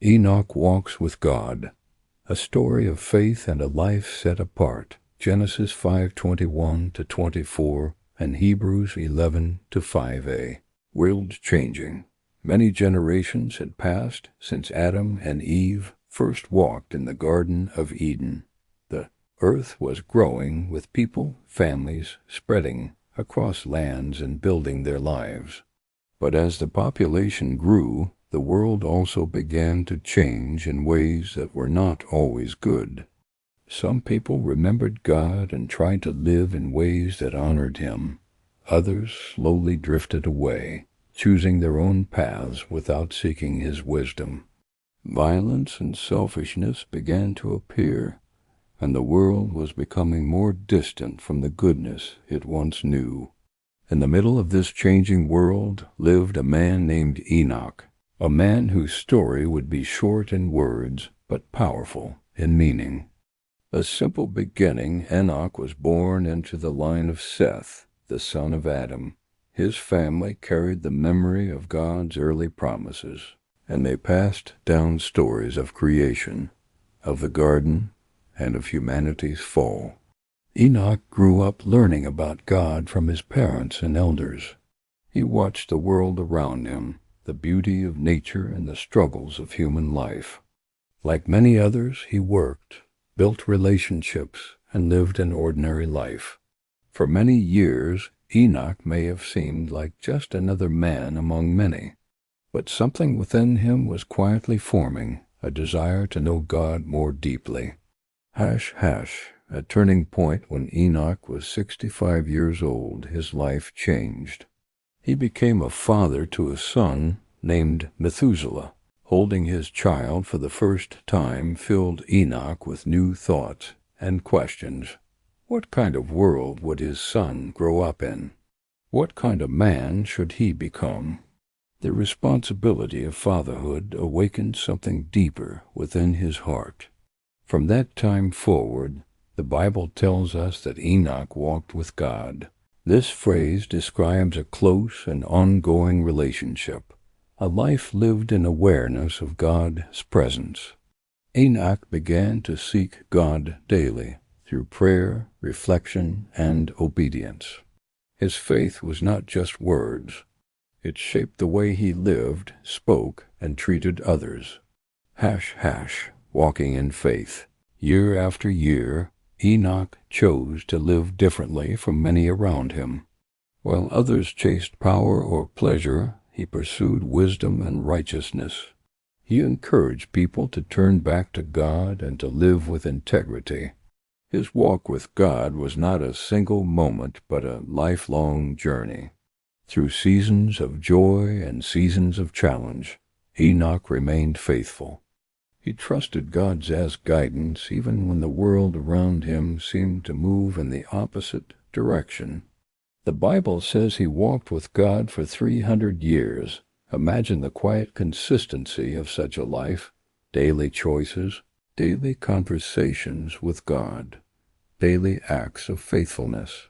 Enoch walks with God, a story of faith and a life set apart. Genesis 5:21 to 24 and Hebrews 11 to 5a. World changing. Many generations had passed since Adam and Eve first walked in the Garden of Eden. The earth was growing with people, families spreading across lands and building their lives. But as the population grew, the world also began to change in ways that were not always good. Some people remembered God and tried to live in ways that honored Him. Others slowly drifted away, choosing their own paths without seeking His wisdom. Violence and selfishness began to appear, and the world was becoming more distant from the goodness it once knew. In the middle of this changing world lived a man named Enoch, a man whose story would be short in words but powerful in meaning. A simple beginning, Enoch was born into the line of Seth, the son of Adam. His family carried the memory of God's early promises, and they passed down stories of creation, of the garden, and of humanity's fall. Enoch grew up learning about God from his parents and elders. He watched the world around him, the beauty of nature and the struggles of human life. Like many others, he worked, built relationships, and lived an ordinary life. For many years, Enoch may have seemed like just another man among many, but something within him was quietly forming, a desire to know God more deeply. A turning point when Enoch was 65 years old, his life changed. He became a father to a son named Methuselah. Holding his child for the first time filled Enoch with new thoughts and questions. What kind of world would his son grow up in? What kind of man should he become? The responsibility of fatherhood awakened something deeper within his heart. From that time forward, the Bible tells us that Enoch walked with God. This phrase describes a close and ongoing relationship, a life lived in awareness of God's presence. Enoch began to seek God daily through prayer, reflection, and obedience. His faith was not just words. It shaped the way he lived, spoke, and treated others. Walking in faith. Year after year, Enoch chose to live differently from many around him. While others chased power or pleasure, he pursued wisdom and righteousness. He encouraged people to turn back to God and to live with integrity. His walk with God was not a single moment but a lifelong journey. Through seasons of joy and seasons of challenge, Enoch remained faithful. He trusted God's guidance even when the world around him seemed to move in the opposite direction. The Bible says he walked with God for 300 years. Imagine the quiet consistency of such a life. Daily choices, daily conversations with God, daily acts of faithfulness.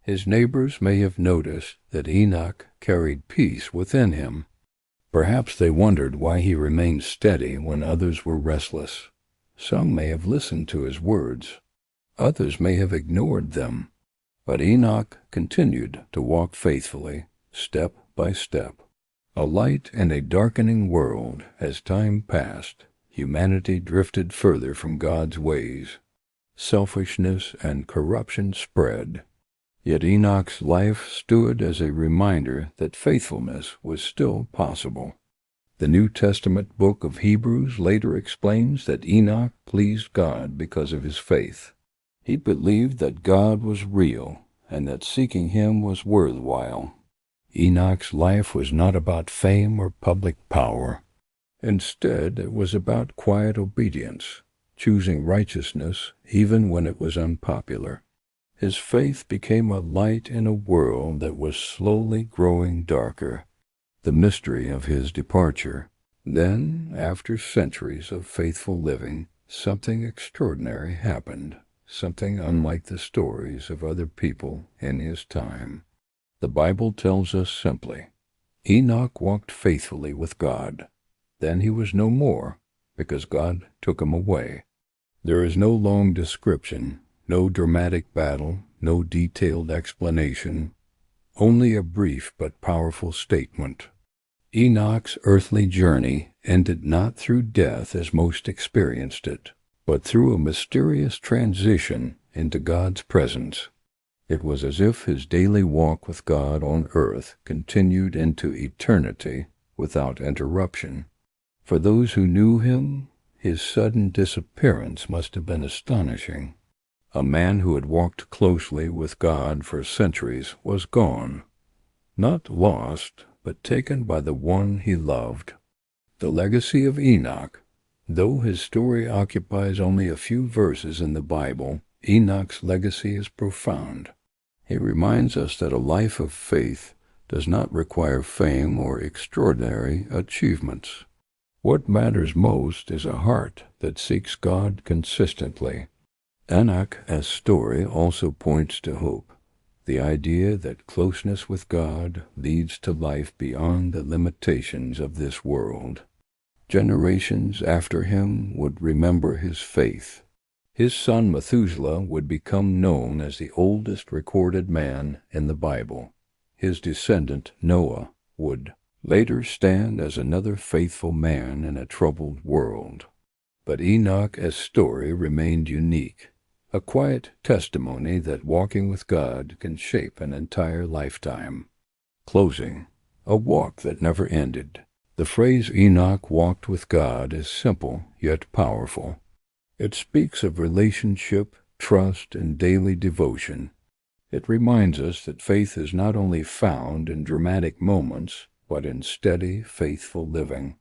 His neighbors may have noticed that Enoch carried peace within him. Perhaps they wondered why he remained steady when others were restless. Some may have listened to his words. Others may have ignored them. But Enoch continued to walk faithfully, step by step. A light in a darkening world. As time passed, humanity drifted further from God's ways. Selfishness and corruption spread. Yet Enoch's life stood as a reminder that faithfulness was still possible. The New Testament book of Hebrews later explains that Enoch pleased God because of his faith. He believed that God was real and that seeking Him was worthwhile. Enoch's life was not about fame or public power. Instead, it was about quiet obedience, choosing righteousness even when it was unpopular. His faith became a light in a world that was slowly growing darker, the mystery of his departure. Then, after centuries of faithful living, something extraordinary happened, something unlike the stories of other people in his time. The Bible tells us simply, Enoch walked faithfully with God. Then he was no more, because God took him away. There is no long description, no dramatic battle, no detailed explanation, only a brief but powerful statement. Enoch's earthly journey ended not through death as most experienced it, but through a mysterious transition into God's presence. It was as if his daily walk with God on earth continued into eternity without interruption. For those who knew him, his sudden disappearance must have been astonishing. A man who had walked closely with God for centuries was gone, not lost, but taken by the one he loved. The legacy of Enoch. Though his story occupies only a few verses in the Bible, Enoch's legacy is profound. He reminds us that a life of faith does not require fame or extraordinary achievements. What matters most is a heart that seeks God consistently. Enoch's story also points to hope, the idea that closeness with God leads to life beyond the limitations of this world. Generations after him would remember his faith. His son Methuselah would become known as the oldest recorded man in the Bible. His descendant Noah would later stand as another faithful man in a troubled world. But Enoch's story remained unique, a quiet testimony that walking with God can shape an entire lifetime. Closing, a walk that never ended. The phrase Enoch walked with God is simple yet powerful. It speaks of relationship, trust, and daily devotion. It reminds us that faith is not only found in dramatic moments, but in steady, faithful living.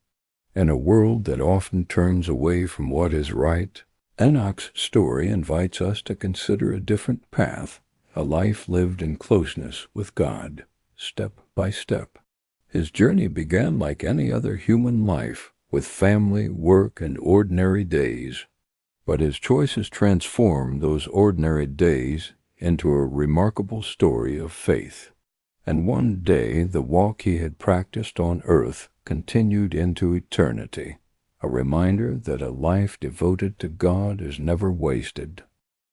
In a world that often turns away from what is right, Enoch's story invites us to consider a different path, a life lived in closeness with God, step by step. His journey began like any other human life, with family, work, and ordinary days. But his choices transformed those ordinary days into a remarkable story of faith. And one day the walk he had practiced on earth continued into eternity, a reminder that a life devoted to God is never wasted.